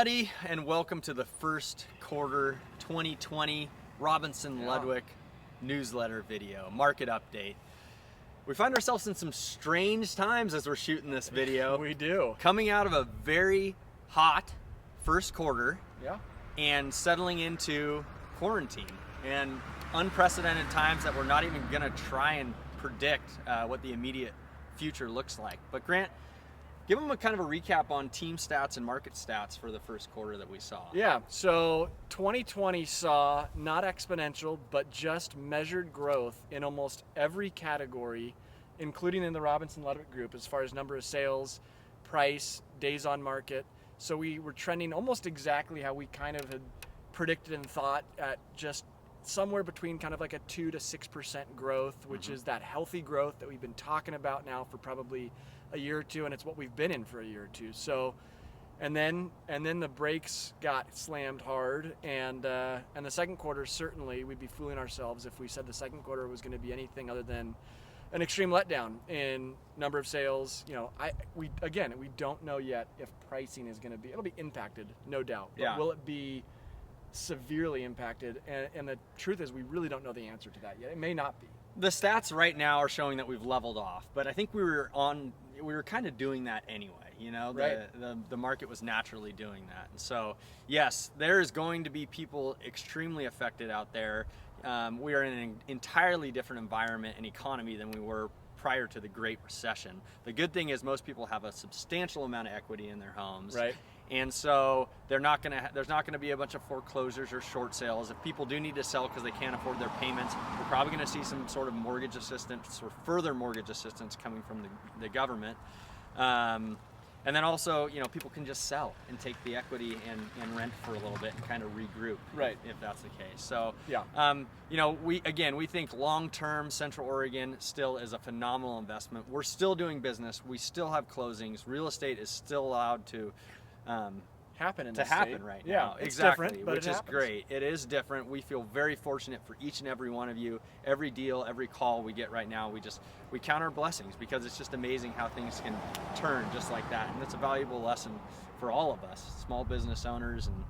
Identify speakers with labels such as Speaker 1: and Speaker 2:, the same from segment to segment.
Speaker 1: everybody, and welcome to the first quarter 2020 Robinson Ludwig newsletter video, market update. We find ourselves in some strange times as we're shooting this video.
Speaker 2: We do.
Speaker 1: Coming out of a very hot first quarter
Speaker 2: Yeah.
Speaker 1: and settling into quarantine and unprecedented times that we're not even gonna try and predict what the immediate future looks like. But Grant, give them a kind of a recap on team stats and market stats for the first quarter that we saw.
Speaker 2: Yeah, so 2020 saw not exponential, but just measured growth in almost every category, including in the Robinson Ludwig group, as far as number of sales, price, days on market. So we were trending almost exactly how we kind of had predicted and thought, at just somewhere between kind of like a 2 to 6% growth, which is that healthy growth that we've been talking about now for probably a year or two, and it's what we've been in for a year or two. So, and then the brakes got slammed hard, and the second quarter, certainly we'd be fooling ourselves if we said the second quarter was going to be anything other than an extreme letdown in number of sales. You know, we don't know yet if pricing is going to be. It'll be impacted, no doubt. But
Speaker 1: Yeah.
Speaker 2: will it be severely impacted? And the truth is, we really don't know the answer to that yet. It may not be.
Speaker 1: The stats right now are showing that we've leveled off, but I think we were kind of doing that anyway. You know,
Speaker 2: Right.
Speaker 1: the market was naturally doing that. And so, yes, there is going to be people extremely affected out there. We are in an entirely different environment and economy than we were prior to the Great Recession. The good thing is most people have a substantial amount of equity in their homes.
Speaker 2: Right.
Speaker 1: And so there's not going to be a bunch of foreclosures or short sales. If people do need to sell because they can't afford their payments, we're probably going to see some sort of mortgage assistance or further mortgage assistance coming from the government. And then also, you know, people can just sell and take the equity and rent for a little bit and kind of regroup,
Speaker 2: Right.
Speaker 1: if that's the case. So,
Speaker 2: Yeah.
Speaker 1: you know, we think long-term Central Oregon still is a phenomenal investment. We're still doing business. We still have closings. Real estate is still allowed to
Speaker 2: Happen in
Speaker 1: to
Speaker 2: this
Speaker 1: happen
Speaker 2: state.
Speaker 1: right
Speaker 2: Yeah,
Speaker 1: now.
Speaker 2: it's
Speaker 1: Exactly,
Speaker 2: different, but
Speaker 1: which
Speaker 2: it
Speaker 1: is
Speaker 2: happens.
Speaker 1: great. It is different. We feel very fortunate for each and every one of you. Every deal, every call we get right now, we count our blessings, because it's just amazing how things can turn just like that. And it's a valuable lesson for all of us, small business owners and,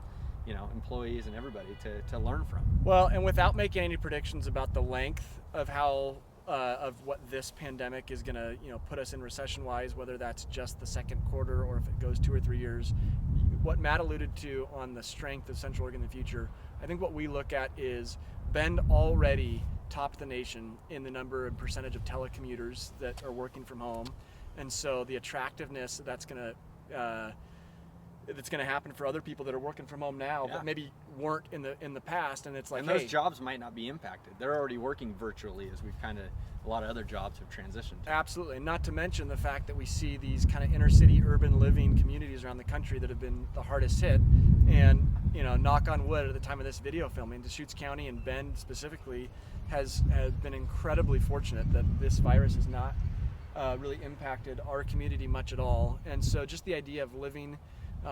Speaker 1: you know, employees and everybody to learn from.
Speaker 2: Well, and without making any predictions about the length of how of what this pandemic is going to, you know, put us in recession-wise, whether that's just the second quarter or if it goes 2 or 3 years, what Matt alluded to on the strength of Central Oregon in the future, I think what we look at is Bend already topped the nation in the number and percentage of telecommuters that are working from home, and so the attractiveness that's going to happen for other people that are working from home now,
Speaker 1: Yeah.
Speaker 2: but maybe weren't in the past, and it's like,
Speaker 1: And those
Speaker 2: hey,
Speaker 1: jobs might not be impacted. They're already working virtually, as a lot of other jobs have transitioned to.
Speaker 2: absolutely, and not to mention the fact that we see these kind of inner city urban living communities around the country that have been the hardest hit. And, you know, knock on wood, at the time of this video filming, Deschutes County and Bend specifically has been incredibly fortunate that this virus has not really impacted our community much at all. And so just the idea of living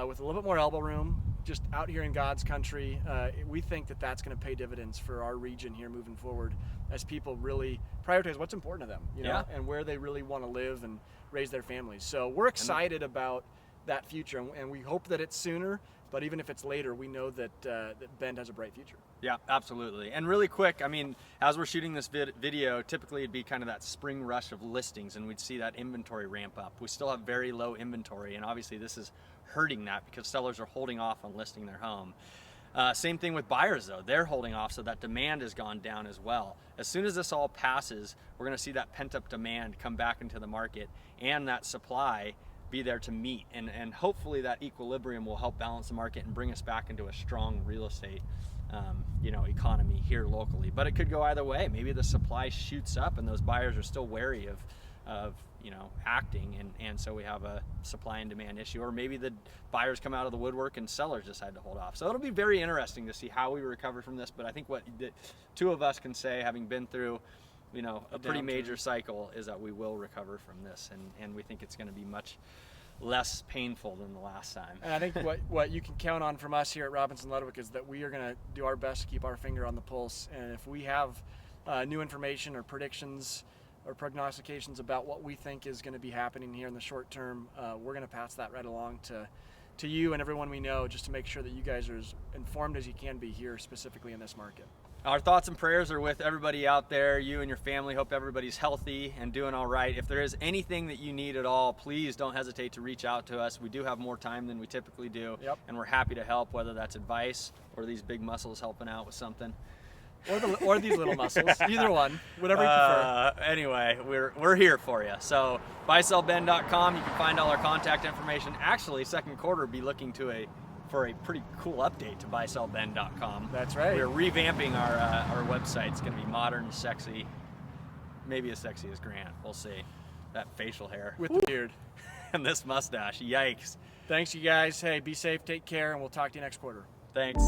Speaker 2: with a little bit more elbow room, just out here in God's country, we think that that's going to pay dividends for our region here moving forward, as people really prioritize what's important to them, you know,
Speaker 1: Yeah.
Speaker 2: and where they really want to live and raise their families. So we're excited about that future, and we hope that it's sooner. But even if it's later, we know that that Bend has a bright future.
Speaker 1: Yeah, absolutely. And really quick, I mean, as we're shooting this video, typically it'd be kind of that spring rush of listings, and we'd see that inventory ramp up. We still have very low inventory, and obviously this is hurting that because sellers are holding off on listing their home. Same thing with buyers, though. They're holding off, so that demand has gone down as well. As soon as this all passes, we're going to see that pent-up demand come back into the market, and that supply be there to meet, and hopefully that equilibrium will help balance the market and bring us back into a strong real estate economy here locally. But it could go either way. Maybe the supply shoots up and those buyers are still wary of acting, and so we have a supply and demand issue, or maybe the buyers come out of the woodwork and sellers decide to hold off. So it'll be very interesting to see how we recover from this. But I think what the two of us can say, having been through a pretty major cycle, is that we will recover from this, and we think it's going to be much less painful than the last time.
Speaker 2: And I think what you can count on from us here at Robinson Ludwig is that we are going to do our best to keep our finger on the pulse. And if we have new information or predictions or prognostications about what we think is going to be happening here in the short term, we're going to pass that right along to to you and everyone we know, just to make sure that you guys are as informed as you can be here, specifically in this market.
Speaker 1: Our thoughts and prayers are with everybody out there, you and your family. Hope everybody's healthy and doing all right. If there is anything that you need at all, please don't hesitate to reach out to us. We do have more time than we typically do,
Speaker 2: Yep.
Speaker 1: and we're happy to help, whether that's advice or these big muscles helping out with something.
Speaker 2: Or these little muscles, either one, whatever you prefer.
Speaker 1: Anyway, we're here for you. So buysellben.com, you can find all our contact information. Actually, second quarter, be looking for a pretty cool update to buysellben.com.
Speaker 2: That's right.
Speaker 1: We're revamping our website. It's going to be modern, sexy, maybe as sexy as Grant. We'll see. That facial hair
Speaker 2: With the beard.
Speaker 1: and this mustache. Yikes.
Speaker 2: Thanks, you guys. Hey, be safe, take care, and we'll talk to you next quarter.
Speaker 1: Thanks.